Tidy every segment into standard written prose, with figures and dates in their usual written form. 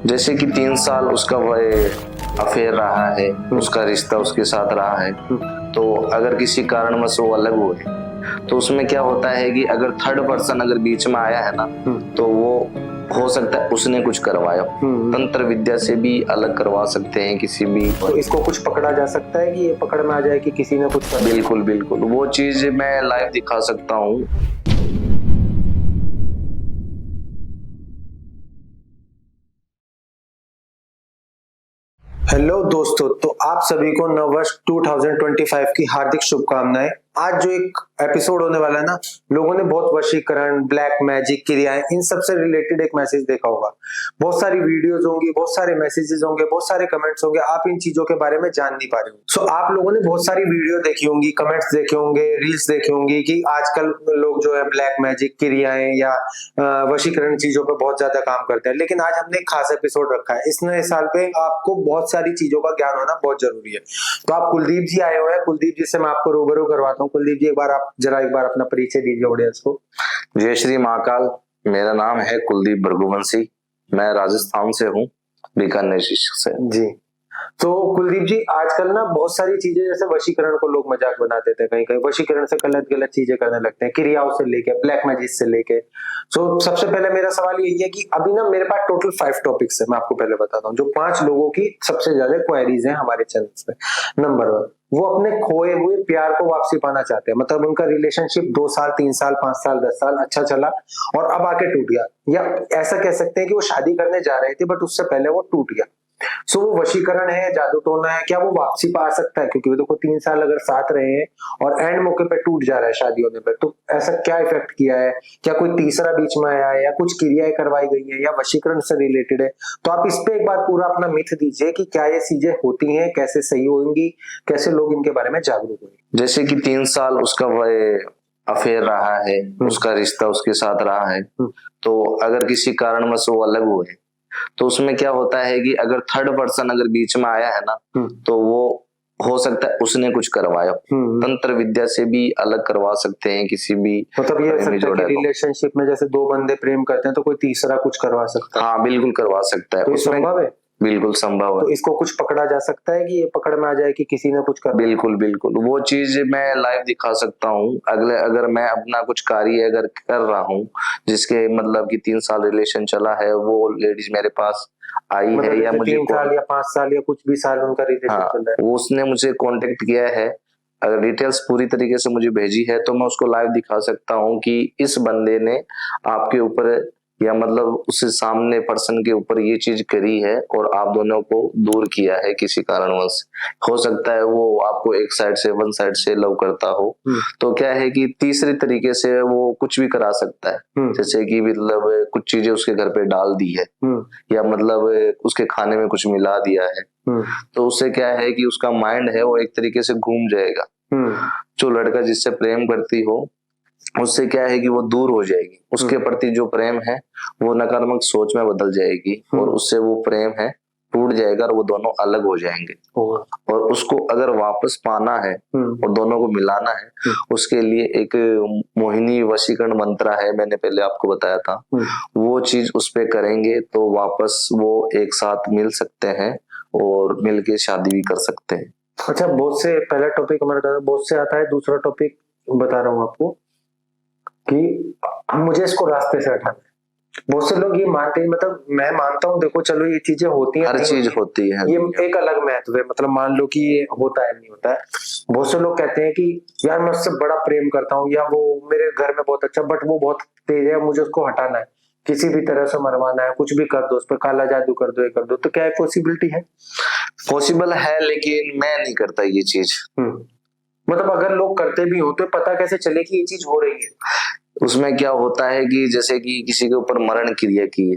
जैसे कि 3 साल उसका अफेयर रहा है, उसका रिश्ता उसके साथ रहा है, तो अगर किसी कारणवश वो अलग हुए तो उसमें क्या होता है कि अगर थर्ड पर्सन अगर बीच में आया है ना, तो वो हो सकता है उसने कुछ करवाया, तंत्र विद्या से भी अलग करवा सकते हैं किसी भी। तो इसको कुछ पकड़ा जा सकता है कि ये पकड़ में आ जाए कि किसी ने कुछ कर? बिल्कुल बिल्कुल, वो चीज मैं लाइव दिखा सकता हूँ। हेलो दोस्तों, तो आप सभी को नववर्ष 2025 की हार्दिक शुभकामनाएं। आज जो एक एपिसोड होने वाला है ना, लोगों ने बहुत वशीकरण, ब्लैक मैजिक, क्रियाएं, इन सब से रिलेटेड एक मैसेज देखा होगा। बहुत सारी वीडियोस होंगी, बहुत सारे मैसेजेस होंगे, बहुत सारे कमेंट्स होंगे। आप इन चीजों के बारे में जान नहीं पा रहे हो। सो आप लोगों ने बहुत सारी वीडियो देखी होंगी, कमेंट्स देखे होंगे, रील्स देखी होंगी कि आजकल लोग जो है ब्लैक मैजिक, क्रियाएं या वशीकरण चीजों पर बहुत ज्यादा काम करते हैं। लेकिन आज हमने एक खास एपिसोड रखा है। इस नए साल पे आपको बहुत सारी चीजों का ज्ञान होना बहुत जरूरी है। तो आप कुलदीप जी आए हुए हैं। कुलदीप जी से मैं आपको रूबरू करवाता हूँ। कुलदीप जी, एक बार अपना परिचय दीजिए ऑडियंस को। जय श्री महाकाल। मेरा नाम है कुलदीप भृगुवंशी। मैं राजस्थान से हूँ, बीकानेर से। जी, तो कुलदीप जी, आजकल ना बहुत सारी चीजें, जैसे वशीकरण को लोग मजाक बना देते हैं, कहीं कहीं वशीकरण से गलत गलत चीजें करने लगते हैं, क्रियाओं से लेके ब्लैक मैजिक से लेके। सो सबसे पहले मेरा सवाल यही है कि अभी ना मेरे पास टोटल 5 टॉपिक्स है। मैं आपको पहले बताता हूँ, जो 5 लोगों की सबसे ज्यादा क्वेरीज हैं हमारे चैनल पे। नंबर 1, वो अपने खोए हुए प्यार को वापसी पाना चाहते हैं। मतलब उनका रिलेशनशिप 2 साल, 3 साल, 5 साल, 10 साल अच्छा चला और अब आके टूट गया, या ऐसा कह सकते हैं कि वो शादी करने जा रहे थे बट उससे पहले वो टूट गया। सो वो वशीकरण है, जादू टोना है, क्या वो वापसी पा सकता है? क्योंकि वो देखो 3 साल अगर साथ रहे हैं और एंड मौके पे टूट जा रहा है शादी होने पे, तो ऐसा क्या इफेक्ट किया है? क्या कोई तीसरा बीच में आया है, या कुछ क्रियाएं करवाई गई है, या वशीकरण से रिलेटेड है? तो आप इस पे एक बार पूरा अपना मिथ दीजिए कि क्या ये चीजें होती हैं, कैसे सही होंगी, कैसे लोग इनके बारे में जागरूक होंगे। जैसे कि 3 साल उसका अफेयर रहा है, उसका रिश्ता उसके साथ रहा है, तो अगर किसी कारणवश वो अलग हुए तो उसमें क्या होता है कि अगर थर्ड पर्सन अगर बीच में आया है ना, तो वो हो सकता है उसने कुछ करवाया, तंत्र विद्या से भी अलग करवा सकते हैं किसी भी। मतलब ये सकता है कि रिलेशनशिप में जैसे 2 बंदे प्रेम करते हैं तो कोई तीसरा कुछ करवा सकता है? हाँ बिल्कुल करवा सकता है। तो संभव है? बिल्कुल संभव है। तो इसको कुछ पकड़ा जा सकता है कि ये पकड़ में आ जाए कि किसी ने कुछ कर? बिल्कुल बिल्कुल, वो चीज मैं लाइव दिखा सकता हूँ। अगर मैं अपना कुछ कार्य अगर कर रहा हूँ जिसके मतलब कि 3 साल रिलेशन चला है, वो लेडीज मेरे पास आई मतलब है या मुझे 3 साल या 5 साल या कुछ भी साल उनका रिलेशन चल रहा है, वो उसने मुझे कांटेक्ट किया है, अगर डिटेल्स पूरी तरीके से मुझे भेजी है तो मैं उसको लाइव दिखा सकता हूँ कि इस बंदे ने आपके ऊपर या मतलब उससे सामने पर्सन के ऊपर ये चीज करी है और आप दोनों को दूर किया है किसी कारणवश। हो सकता है वो आपको एक साइड से, वन साइड से लव करता हो, तो क्या है कि तीसरे तरीके से वो कुछ भी करा सकता है। जैसे कि मतलब कुछ चीजें उसके घर पे डाल दी है, या मतलब उसके खाने में कुछ मिला दिया है, तो उससे क्या है कि उसका माइंड है वो एक तरीके से घूम जाएगा। जो लड़का जिससे प्रेम करती हो उससे क्या है कि वो दूर हो जाएगी, उसके प्रति जो प्रेम है वो नकारात्मक सोच में बदल जाएगी और उससे वो प्रेम है टूट जाएगा और वो दोनों अलग हो जाएंगे। और उसको अगर वापस पाना है और दोनों को मिलाना है, उसके लिए एक मोहिनी वशीकरण मंत्र है, मैंने पहले आपको बताया था। वो चीज उस पे करेंगे तो वापस वो एक साथ मिल सकते हैं और मिलके शादी भी कर सकते हैं। अच्छा, बहुत से पहला टॉपिक हमारा बहुत से आता है। दूसरा टॉपिक बता रहा हूँ आपको कि मुझे इसको रास्ते से हटाना है। बहुत से लोग ये मानते हैं, मतलब मैं मानता हूँ, देखो चलो ये चीजें होती हैं, हर चीज होती है, ये एक अलग महत्व है। मतलब मान लो कि ये होता है नहीं होता है। बहुत से लोग कहते हैं कि यार मैं उससे बड़ा प्रेम करता हूँ, या वो मेरे घर में बहुत अच्छा, बट वो बहुत तेज है, मुझे उसको हटाना है, किसी भी तरह से मरवाना है, कुछ भी कर दो, उस पर काला जादू कर दो, ये कर दो। तो क्या पॉसिबिलिटी है? पॉसिबल है, लेकिन मैं नहीं करता ये चीज। मतलब अगर लोग करते भी हो तो पता कैसे चले कि ये चीज हो रही है? उसमें क्या होता है कि जैसे कि किसी के ऊपर मरण क्रिया की है,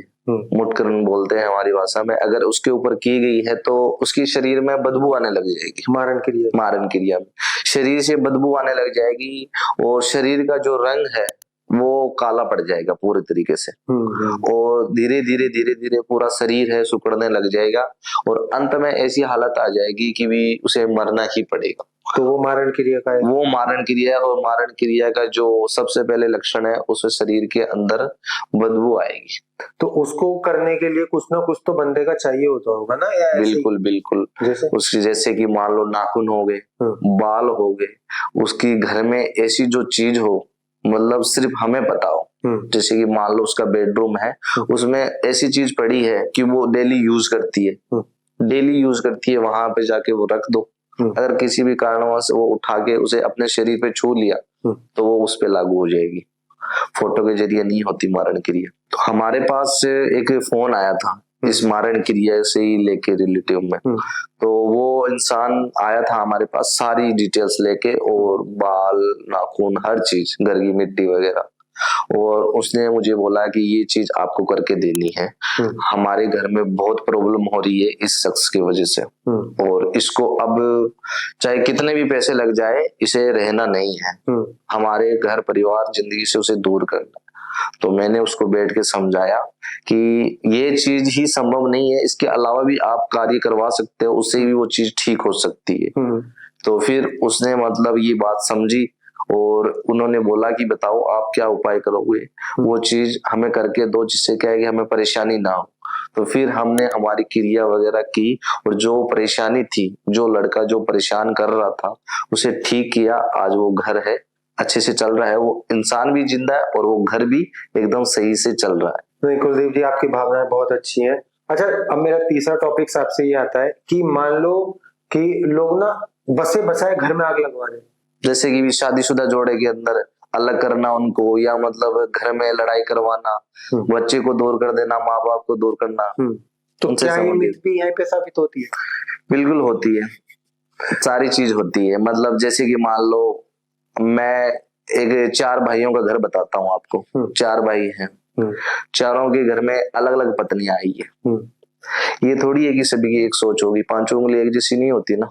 मुटकरण बोलते हैं हमारी भाषा में, अगर उसके ऊपर की गई है तो उसकी शरीर में बदबू आने लग जाएगी। मारण क्रिया में शरीर से बदबू आने लग जाएगी और शरीर का जो रंग है वो काला पड़ जाएगा पूरे तरीके से, और धीरे धीरे धीरे धीरे पूरा शरीर है सिकुड़ने लग जाएगा और अंत में ऐसी हालत आ जाएगी कि भी उसे मरना ही पड़ेगा। तो वो मारण क्रिया का है। वो मारण क्रिया है, और मारण क्रिया का जो सबसे पहले लक्षण है, उसे शरीर के अंदर बदबू आएगी। तो उसको करने के लिए कुछ ना कुछ तो बंदे का चाहिए होता होगा ना, या ऐसे ही? बिल्कुल बिल्कुल। जैसे उसकी जैसे कि मान लो नाखून हो गए, बाल हो गए, उसकी घर में ऐसी जो चीज हो, मतलब सिर्फ हमें पता हो। जैसे कि मान लो उसका बेडरूम है, उसमें ऐसी चीज पड़ी है कि वो डेली यूज करती है, डेली यूज करती है, वहां पे जाके वो रख दो। अगर किसी भी कारणवश वो उठा के उसे अपने शरीर पे छू लिया तो वो उस पे लागू हो जाएगी। फोटो के जरिए नहीं होती मारण क्रिया। तो हमारे पास एक फोन आया था इस मारण क्रिया से ही लेके रिलेटिव में। तो वो इंसान आया था हमारे पास सारी डिटेल्स लेके, और बाल, नाखून, हर चीज, घर की मिट्टी वगैरह, और उसने मुझे बोला कि ये चीज आपको करके देनी है। हमारे घर में बहुत प्रॉब्लम हो रही है इस शख्स की वजह से, और इसको अब चाहे कितने भी पैसे लग जाए इसे रहना नहीं है, हमारे घर परिवार जिंदगी से उसे दूर करना। तो मैंने उसको बैठ के समझाया कि ये चीज ही संभव नहीं है, इसके अलावा भी आप कार्य करवा सकते हो, उससे भी वो चीज ठीक हो सकती है। तो फिर उसने मतलब ये बात समझी, और उन्होंने बोला कि बताओ आप क्या उपाय करोगे, वो चीज हमें करके दो जिससे क्या है कि हमें परेशानी ना हो। तो फिर हमने हमारी क्रिया वगैरह की, और जो परेशानी थी, जो लड़का जो परेशान कर रहा था, उसे ठीक किया। आज वो घर है, अच्छे से चल रहा है, वो इंसान भी जिंदा है और वो घर भी एकदम सही से चल रहा है। नहीं कुलदीप जी, आपकी भावनाएं बहुत अच्छी हैं। अच्छा, अब मेरा तीसरा टॉपिक आपसे ये आता है कि मान लो कि लोग ना बसे बसाए घर में आग लगवा रहे हैं, जैसे कि शादीशुदा जोड़े के अंदर अलग करना उनको, या मतलब घर में लड़ाई करवाना, बच्चे को दूर कर देना, माँ बाप को दूर करना। तो क्या ये मिथ भी यहीं पे साबित होती है? बिल्कुल होती है, सारी चीज होती है। मतलब जैसे कि मान लो मैं एक 4 भाइयों का घर बताता हूँ आपको। 4 भाई हैं, चारों के घर में अलग अलग पत्नियां आई है। ये थोड़ी है कि सभी की एक सोच होगी, 5 उंगली एक जैसी नहीं होती ना।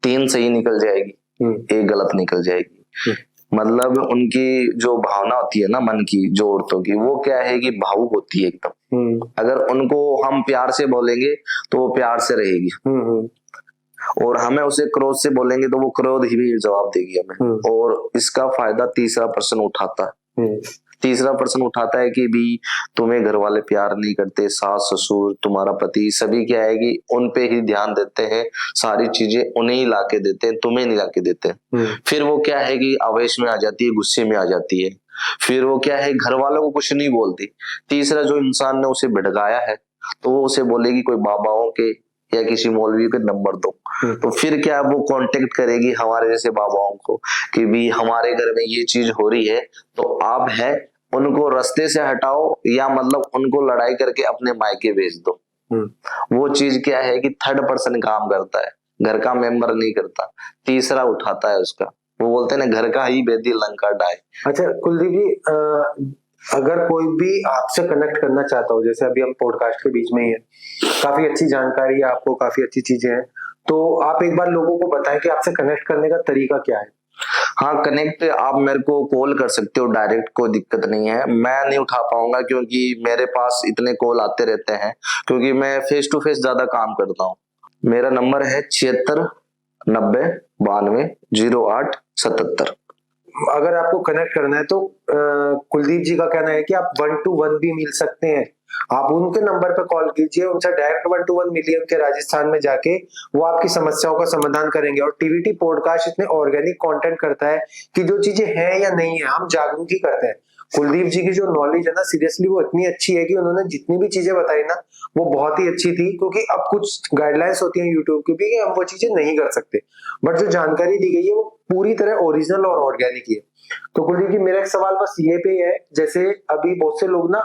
3 सही निकल जाएगी, एक गलत निकल जाएगी। मतलब उनकी जो भावना होती है ना मन की, जो औरतों की, वो क्या है कि भावुक होती है एकदम। अगर उनको हम प्यार से बोलेंगे तो वो प्यार से रहेगी, और हमें उसे क्रोध से बोलेंगे तो वो क्रोध ही भी जवाब देगी हमें। और इसका फायदा तीसरा पर्सन उठाता है। तीसरा पर्सन उठाता है कि भी तुम्हें घर वाले प्यार नहीं करते, सास ससुर, तुम्हारा पति, सभी क्या है कि उन पे ही ध्यान देते हैं, सारी चीजें उन्हें ही लाके देते हैं, तुम्हें नहीं लाके देते। फिर वो क्या है कि आवेश में आ जाती है, गुस्से में आ जाती है, फिर वो क्या है घर वालों को कुछ नहीं बोलती। तीसरा जो इंसान ने उसे भड़काया है तो वो उसे बोलेगी कोई बाबाओं के या किसी मौलवी के नंबर दो। तो फिर क्या वो कांटेक्ट करेगी हमारे जैसे बाबाओं को कि भी हमारे घर में ये चीज हो रही है, तो आप है उनको रास्ते से हटाओ, या मतलब उनको लड़ाई करके अपने मायके भेज दो। वो चीज क्या है कि थर्ड पर्सन काम करता है, घर का मेंबर नहीं करता, तीसरा उठाता है उसका। वो बोलते हैं ना, घर का ही बेदी लंका डाय। अच्छा कुलदीप जी, अगर कोई भी आपसे कनेक्ट करना चाहता हो, जैसे अभी हम पॉडकास्ट के बीच में ही है, काफी अच्छी जानकारी है आपको, काफी अच्छी चीजें हैं, तो आप एक बार लोगों को बताएं कि आपसे कनेक्ट करने का तरीका क्या है। हाँ, कनेक्ट आप मेरे को कॉल कर सकते हो डायरेक्ट, कोई दिक्कत नहीं है। मैं नहीं उठा पाऊंगा क्योंकि मेरे पास इतने कॉल आते रहते हैं, क्योंकि मैं फेस टू फेस ज्यादा काम करता हूँ। मेरा नंबर है 76 90 92 08 77। अगर आपको कनेक्ट करना है तो कुलदीप जी का कहना है कि आप 1 to 1 भी मिल सकते हैं। आप उनके नंबर पर कॉल कीजिए, उनसे डायरेक्ट 1 to 1 मिलिए उनके राजस्थान में जाके, वो आपकी समस्याओं का समाधान करेंगे। और टीवीटी पॉडकास्ट इतने ऑर्गेनिक कंटेंट करता है कि जो चीजें हैं या नहीं है हम जागरूक ही करते हैं। कुलदीप जी की जो नॉलेज है ना, सीरियसली वो इतनी अच्छी है कि उन्होंने जितनी भी चीजें बताई ना वो बहुत ही अच्छी थी। क्योंकि अब कुछ गाइडलाइंस होती हैं यूट्यूब की भी कि हम वो चीजें नहीं कर सकते, बट जो जानकारी दी गई है वो पूरी तरह ओरिजिनल और ऑर्गेनिक है। तो कुलदीप जी, मेरा एक सवाल बस ये पे है, जैसे अभी बहुत से लोग ना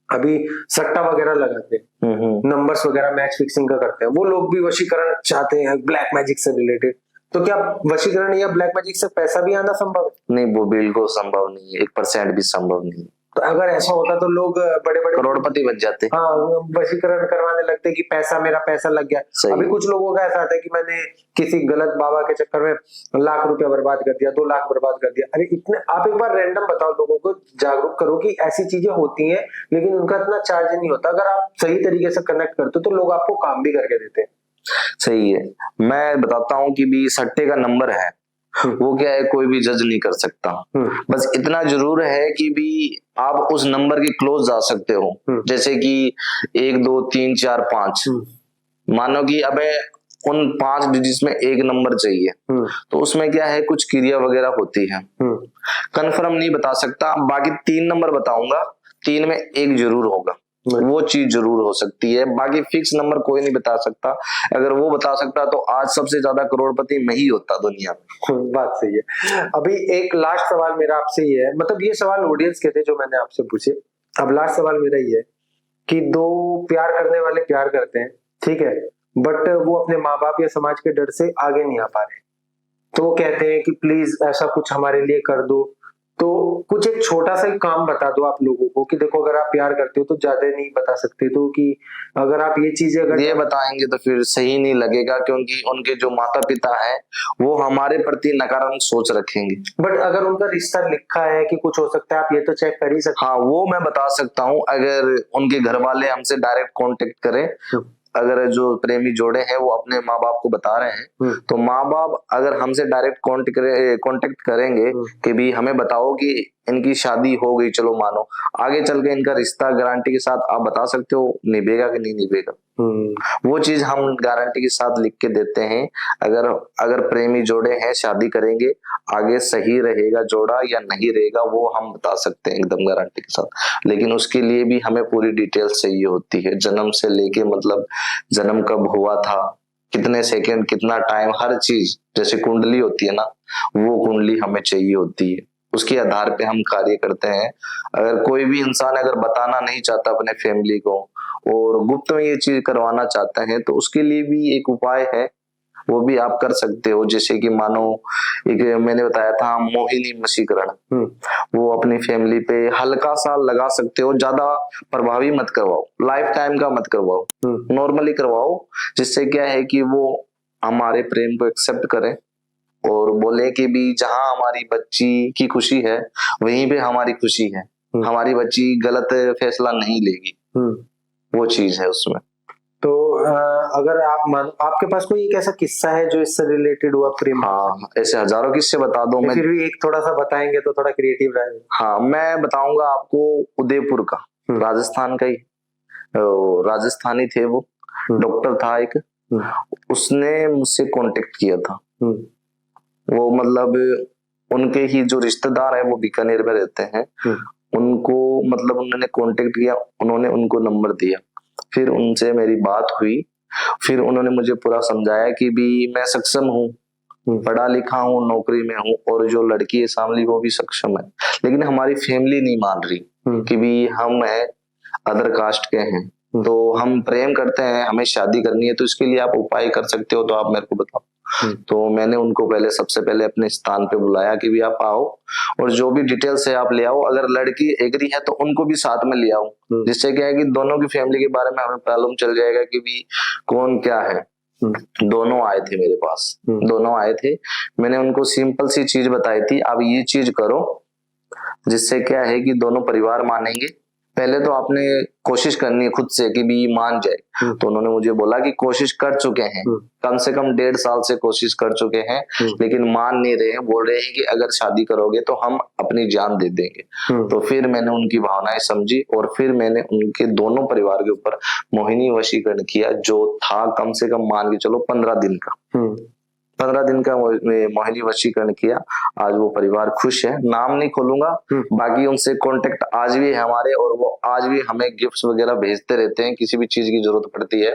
अभी सट्टा वगैरह लगाते हैं, नंबर्स वगैरह मैच फिक्सिंग का करते हैं, वो लोग भी वशीकरण चाहते हैं ब्लैक मैजिक से रिलेटेड। तो क्या वशीकरण या ब्लैक मैजिक से पैसा भी आना संभव है? नहीं, वो बिल्कुल संभव नहीं है, 1% भी संभव नहीं। तो अगर ऐसा होता तो लोग बड़े बड़े करोड़पति बन जाते। हाँ, वशीकरण करवाने लगते कि मेरा पैसा लग गया। अभी कुछ लोगों का ऐसा आता है कि मैंने किसी गलत बाबा के चक्कर में लाख रुपया बर्बाद कर दिया, 2 लाख बर्बाद कर दिया। अरे इतने, आप एक बार रैंडम बताओ, लोगों को जागरूक करो कि ऐसी चीजें होती हैं, लेकिन उनका इतना चार्ज नहीं होता। अगर आप सही तरीके से कनेक्ट करते हो तो लोग आपको काम भी करके देते हैं। सही है। मैं बताता हूँ कि भी सट्टे का नंबर है, वो क्या है कोई भी जज नहीं कर सकता। बस इतना जरूर है कि भी आप उस नंबर के क्लोज जा सकते हो, जैसे कि 1 2 3 4 5। मानो कि अबे उन 5 डिजिट्स में एक नंबर चाहिए, तो उसमें क्या है कुछ क्रिया वगैरह होती है। कंफर्म नहीं बता सकता, बाकी 3 नंबर बताऊंगा, 3 में एक जरूर होगा, वो चीज जरूर हो सकती है। बाकी फिक्स नंबर कोई नहीं बता सकता, अगर वो बता सकता तो आज सबसे ज्यादा करोड़पति मैं ही होता दुनिया में। बात सही है। अभी एक लास्ट सवाल मेरा आपसे ये है, मतलब ये सवाल ऑडियंस के थे जो मैंने आपसे पूछे, अब लास्ट सवाल मेरा ये है कि दो प्यार करने वाले प्यार करते हैं, ठीक है, बट वो अपने माँ बाप या समाज के डर से आगे नहीं आ पा रहे, तो वो कहते हैं कि प्लीज ऐसा कुछ हमारे लिए कर दो। तो कुछ एक छोटा सा ही काम बता दो आप लोगों को कि देखो अगर आप प्यार करते हो तो ज्यादा नहीं बता सकते, तो कि अगर आप ये चीजें अगर ये बताएंगे तो फिर सही नहीं लगेगा, क्योंकि उनके जो माता पिता है वो हमारे प्रति नकारात्मक सोच रखेंगे। बट अगर उनका रिश्ता लिखा है कि कुछ हो सकता है, आप ये तो चेक कर ही सकते। हाँ वो मैं बता सकता हूँ, अगर उनके घर वाले हमसे डायरेक्ट कांटेक्ट करें, अगर जो प्रेमी जोड़े हैं वो अपने माँ बाप को बता रहे हैं, तो माँ बाप अगर हमसे डायरेक्ट कांटेक्ट करेंगे कि भी हमें बताओ कि इनकी शादी हो गई, चलो मानो आगे चल के इनका रिश्ता गारंटी के साथ आप बता सकते हो निभेगा कि नहीं निभेगा, वो चीज हम गारंटी के साथ लिख के देते हैं। अगर प्रेमी जोड़े हैं शादी करेंगे, आगे सही रहेगा जोड़ा या नहीं रहेगा वो हम बता सकते हैं एकदम गारंटी के साथ, लेकिन उसके लिए भी हमें पूरी डिटेल्स चाहिए होती है, जन्म से लेके मतलब जन्म कब हुआ था, कितने सेकंड, कितना टाइम, हर चीज। जैसे कुंडली होती है ना, वो कुंडली हमें चाहिए होती है, उसके आधार पे हम कार्य करते हैं। अगर कोई भी इंसान अगर बताना नहीं चाहता अपने फैमिली को और गुप्त में ये चीज करवाना चाहता है, तो उसके लिए भी एक उपाय है, वो भी आप कर सकते हो। जैसे कि मानो एक मैंने बताया था मोहिनी वशीकरण, वो अपनी फैमिली पे हल्का सा लगा सकते हो, ज्यादा प्रभावी मत करवाओ, लाइफ टाइम का मत करवाओ, नॉर्मली करवाओ, जिससे क्या है कि वो हमारे प्रेम को एक्सेप्ट करें और बोले कि भी जहां हमारी बच्ची की खुशी है वहीं पे हमारी खुशी है, हमारी बच्ची गलत फैसला नहीं लेगी, वो चीज है उसमें। तो अगर आप मानो आपके पास कोई एक ऐसा किस्सा है जो इससे रिलेटेड हुआ प्रेम? हाँ ऐसे हजारों किस्से बता दो मैं, फिर भी एक थोड़ा सा बताएंगे तो थोड़ा क्रिएटिव रहेगा। हाँ मैं बताऊंगा आपको उदयपुर का, राजस्थान का ही, राजस्थानी थे वो, डॉक्टर था एक, उसने मुझसे कांटेक्ट किया था। वो मतलब उनके ही जो रिश्तेदार है वो बीकानेर में रहते हैं, उनको मतलब उन्होंने कांटेक्ट किया, उन्होंने उनको नंबर दिया, फिर उनसे मेरी बात हुई, फिर उन्होंने मुझे पूरा समझाया कि भी मैं सक्षम हूँ, पढ़ा लिखा हूँ, नौकरी में हूँ, और जो लड़की है सामने वो भी सक्षम है, लेकिन हमारी फैमिली नहीं मान रही कि भी हम है अदर कास्ट के हैं, तो हम प्रेम करते हैं, हमें शादी करनी है, तो इसके लिए आप उपाय कर सकते हो तो आप मेरे को बताओ। तो मैंने उनको पहले सबसे पहले अपने स्थान पे बुलाया कि भी आप आओ और जो भी डिटेल्स है आप ले आओ, अगर लड़की एग्री है तो उनको भी साथ में ले आओ, जिससे क्या है कि दोनों की फैमिली के बारे में हमें मालूम चल जाएगा कि भी कौन क्या है। दोनों आए थे मेरे पास, दोनों आए थे, मैंने उनको सिंपल सी चीज बताई थी, आप ये चीज करो जिससे क्या है कि दोनों परिवार मानेंगे। पहले तो आपने कोशिश करनी है खुद से कि भी मान जाए, तो उन्होंने मुझे बोला कि कोशिश कर चुके हैं, कम से कम 1.5 साल से कोशिश कर चुके हैं, लेकिन मान नहीं रहे हैं, बोल रहे हैं कि अगर शादी करोगे तो हम अपनी जान दे देंगे। तो फिर मैंने उनकी भावनाएं समझी और फिर मैंने उनके दोनों परिवार के ऊपर मोहिनी वशीकरण किया, जो था कम से कम मान के चलो 15 दिन का, 15 दिन का मोहिनी वशीकरण किया। आज वो परिवार खुश है, नाम नहीं खोलूंगा, बाकी उनसे कांटेक्ट आज भी है हमारे, और वो आज भी हमें गिफ्ट्स वगैरह भेजते रहते हैं, किसी भी चीज की जरूरत पड़ती है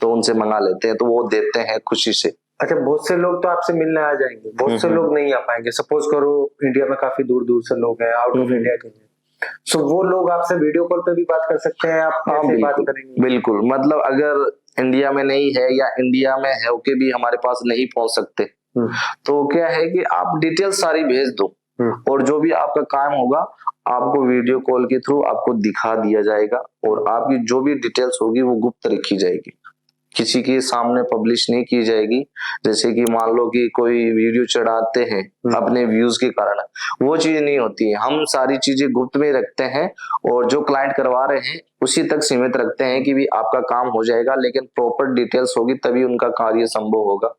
तो उनसे मंगा लेते हैं, तो वो देते हैं खुशी से। अच्छा, बहुत से लोग तो आपसे मिलने आ जाएंगे, बहुत से लोग नहीं आ पाएंगे, सपोज करो इंडिया में काफी दूर दूर से लोग हैं, आउट ऑफ इंडिया के हैं, तो वो लोग आपसे वीडियो कॉल पे भी बात कर सकते हैं, आप कैसे बात करेंगे? बिल्कुल, मतलब अगर इंडिया में नहीं है या इंडिया में है के भी हमारे पास नहीं पहुंच सकते, तो क्या है कि आप डिटेल सारी भेज दो और जो भी आपका काम होगा आपको वीडियो कॉल के थ्रू आपको दिखा दिया जाएगा और आपकी जो भी डिटेल्स होगी वो गुप्त रखी जाएगी। किसी के सामने पब्लिश नहीं की जाएगी। जैसे कि मान लो कि कोई वीडियो चढ़ाते हैं अपने व्यूज के कारण, वो चीज नहीं होती है। हम सारी चीजें गुप्त में रखते हैं और जो क्लाइंट करवा रहे हैं उसी तक सीमित रखते हैं कि भी आपका काम हो जाएगा, लेकिन प्रॉपर डिटेल्स होगी तभी उनका कार्य संभव होगा,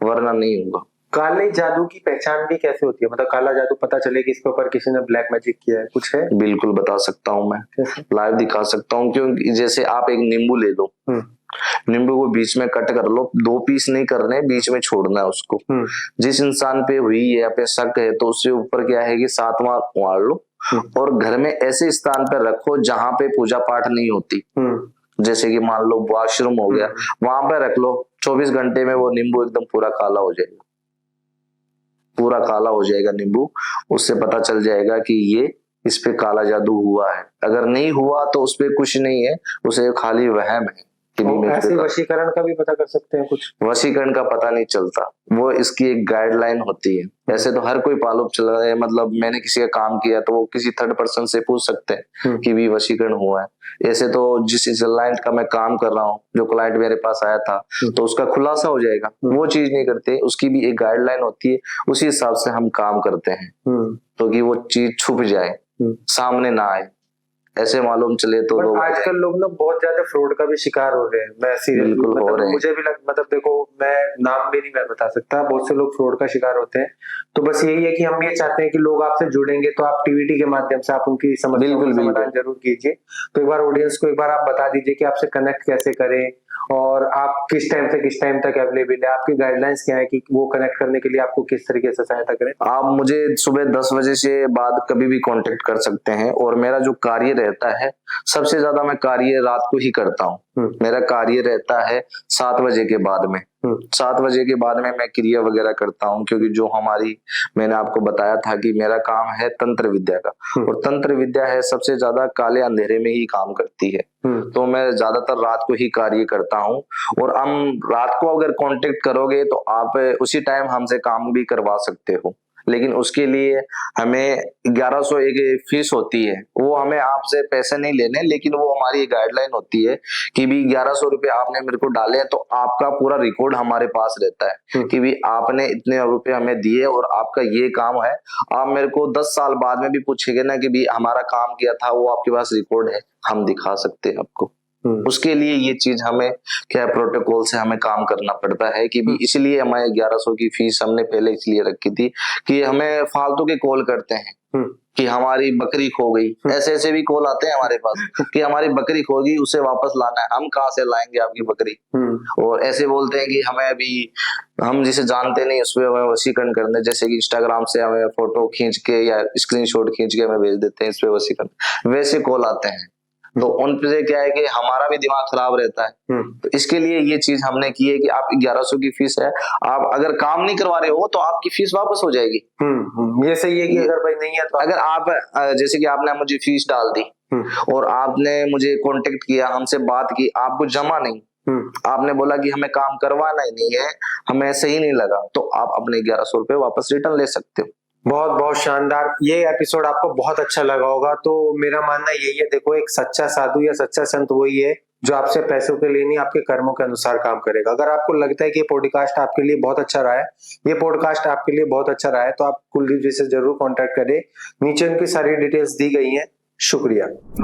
वरना नहीं होगा। काले जादू की पहचान भी कैसे होती है? मतलब काला जादू पता चले कि इसके ऊपर किसी ने ब्लैक मैजिक किया है, कुछ है? बिल्कुल बता सकता हूँ मैं, कैसे? लाइव दिखा सकता हूँ। क्योंकि जैसे आप एक नींबू ले लो, नींबू को बीच में कट कर लो, 2 पीस नहीं करने, बीच में छोड़ना है उसको। जिस इंसान पे हुई है या पे शक है तो उससे ऊपर क्या है कि 7 बार मार लो और घर में ऐसे स्थान पर रखो जहां पे पूजा पाठ नहीं होती। जैसे कि मान लो वॉशरूम हो गया, वहां पे रख लो। 24 घंटे में वो नींबू एकदम पूरा काला हो जाएगा, पूरा काला हो जाएगा नींबू। उससे पता चल जाएगा कि ये इस पे काला जादू हुआ है। अगर नहीं हुआ तो उस पे कुछ नहीं है, उसे खाली वहम है। ऐसे वशीकरण का भी पता कर सकते हैं? कुछ वशीकरण का पता नहीं चलता, वो इसकी एक गाइडलाइन होती है। ऐसे तो हर कोई पालूप चला है, मतलब मैंने किसी का काम किया तो वो किसी थर्ड पर्सन से पूछ सकते हैं कि भी वशीकरण हुआ है। ऐसे तो जिस क्लाइंट का मैं काम कर रहा हूँ, जो क्लाइंट मेरे पास आया था, तो उसका खुलासा हो जाएगा। वो चीज नहीं करते, उसकी भी एक गाइडलाइन होती है, उसी हिसाब से हम काम करते हैं तो कि वो चीज छुप जाए, सामने ना आए, ऐसे मालूम चले तो लोग। आजकल लोग ना बहुत ज्यादा फ्रॉड का भी शिकार हो रहे हैं। मैं सीरियसली मतलब मुझे भी मतलब देखो, मैं नाम भी नहीं मैं बता सकता, बहुत से लोग फ्रॉड का शिकार होते हैं। तो बस यही है कि हम ये चाहते हैं कि लोग आपसे जुड़ेंगे तो आप टीवीटी के माध्यम से आप उनकी समस्याओं का समाधान जरूर कीजिए। तो एक बार ऑडियंस को एक बार आप बता दीजिए कि आपसे कनेक्ट कैसे करें और आप किस टाइम से किस टाइम तक अवेलेबल है, आपकी गाइडलाइंस क्या है कि वो कनेक्ट करने के लिए आपको किस तरीके से सहायता करें। आप मुझे सुबह 10 बजे से बाद कभी भी कांटेक्ट कर सकते हैं और मेरा जो कार्य रहता है, सबसे ज्यादा मैं कार्य रात को ही करता हूँ। मेरा कार्य रहता है 7 बजे के बाद में। 7 बजे के बाद में मैं क्रिया वगैरह करता हूँ, क्योंकि जो हमारी, मैंने आपको बताया था कि मेरा काम है तंत्र विद्या का, और तंत्र विद्या है सबसे ज्यादा काले अंधेरे में ही काम करती है। तो मैं ज्यादातर रात को ही कार्य करता हूँ। और हम रात को अगर कांटेक्ट करोगे तो आप उसी टाइम हमसे काम भी करवा सकते हो, लेकिन उसके लिए हमें 1100 एक फीस होती है। वो हमें आपसे पैसे नहीं लेने, लेकिन वो हमारी गाइडलाइन होती है कि भी 1100 रुपए आपने मेरे को डाले तो आपका पूरा रिकॉर्ड हमारे पास रहता है कि भी आपने इतने रुपए हमें दिए और आपका ये काम है। आप मेरे को 10 साल बाद में भी पूछेंगे ना कि भी हमारा काम किया था, वो आपके पास रिकॉर्ड है, हम दिखा सकते हैं आपको। उसके लिए ये चीज हमें क्या प्रोटोकॉल से हमें काम करना पड़ता है कि भी, इसलिए हमारे 1100 की फीस हमने पहले इसलिए रखी थी कि हमें फालतू के कॉल करते हैं कि हमारी बकरी खो गई। ऐसे ऐसे भी कॉल आते हैं हमारे पास कि हमारी बकरी खो गई, उसे वापस लाना है। हम कहाँ से लाएंगे आपकी बकरी? और ऐसे बोलते हैं कि हमें अभी, हम जिसे जानते नहीं उस पर हमें वशीकरण करना, जैसे कि इंस्टाग्राम से हमें फोटो खींच के या स्क्रीनशॉट खींच के हमें भेज देते हैं, इस पे वशीकरण, वैसे कॉल आते हैं। तो उन पे क्या है कि हमारा भी दिमाग खराब रहता है। तो इसके लिए ये चीज हमने की है कि आप 1100 की फीस है, आप अगर काम नहीं करवा रहे हो तो आपकी फीस वापस हो जाएगी। ये सही है कि अगर भाई नहीं है तो अगर आप, जैसे कि आपने मुझे फीस डाल दी और आपने मुझे कांटेक्ट किया, हमसे बात की, आपको जमा नहीं, आपने बोला कि हमें काम करवाना ही नहीं है, हमें सही नहीं लगा, तो आप अपने 1100 रुपए वापस रिटर्न ले सकते हो। बहुत बहुत शानदार, ये एपिसोड आपको बहुत अच्छा लगा होगा। तो मेरा मानना यही है, देखो एक सच्चा साधु या सच्चा संत वही है जो आपसे पैसों के लिए नहीं, आपके कर्मों के अनुसार काम करेगा। अगर आपको लगता है कि ये पॉडकास्ट आपके लिए बहुत अच्छा रहा है, ये पॉडकास्ट आपके लिए बहुत अच्छा रहा है, तो आप कुलदीप जी से जरूर कॉन्टेक्ट करें। नीचे उनकी सारी डिटेल्स दी गई हैं। शुक्रिया।